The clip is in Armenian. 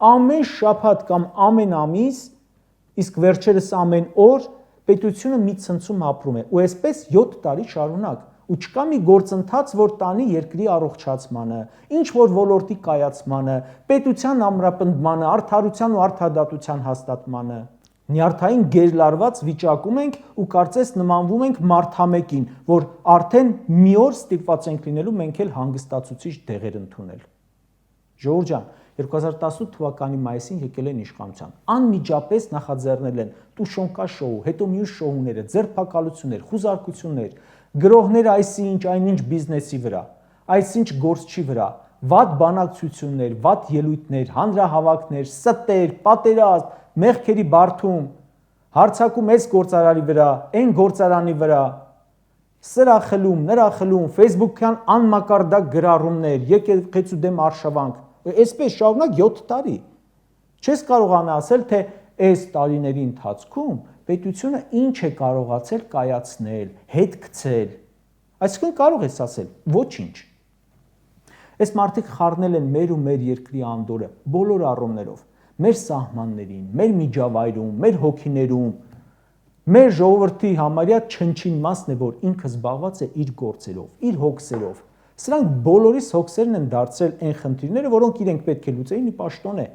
ամեն շաբաթ կամ ամեն ամիս, իսկ վերջերս ամեն օր պետությունը մի ցնցում ապրում է, ու այսպես 7 տարի շարունակ, ու չկա մի գործընթաց, որ տանի երկրի առողջացմանը, ինչ որ ոլորտի կայացմանը, պետության ամրապնդմանը, արդարության ու արդարադատության հաստատմանը։ Նյարդային գերլարված վիճակում ենք ու կարծես նմանվում ենք մարդամեկին, որ արդեն մի օր ստիպված ենք լինելու մենք էլ հանգստացուցիչ դեղեր ընդունել։ Ժողովուրդ ջան, 2018 թվականի մայիսին եկել են իշխանության, անմիջապես նախաձեռնել են Տուշոնկա շոու, հետո մյուս շոուները, ձերբակալություններ, խուզարկություններ, գրողները այսինչ այնինչ բիզնեսի վրա, այսինչ գործչի վրա, վատ բանակցություններ, վատ ելույթներ, հանրահավաքներ, ստեր, պատերազմ, մեղքերի բարդում, հարցակում այս գործարանի վրա, այն գործարանի վրա, սրա խլում, նրա խլում, Facebook-յան անմակարդակ գրառումներ, եկեղեցու դեմ արշավանք, այսպես շարունակ 7 տարի։ Չես կարողանա ասել, թե այս տարիների ընթացքում պետությունը ինչ է կարողացել կայացնել, հետ գցել։ Այսինքն կարող ես ասել, ոչինչ։ Այս մարդիկ խառնել են մեր ու մեր երկրի անդորրը բոլոր առումներով, մեր սահմաններին, մեր միջավայրում, մեր հոգիներում, մեր ժողովրդի համարյա չնչին մասն է, որ ինքը զբաղված է իր գործերով, իր հոգսերով։ Սրանք բոլորիս հոգսերն են դարձրել այն խնդիրները, որոնք իրենք պետք է լուծեին ի պաշտոն է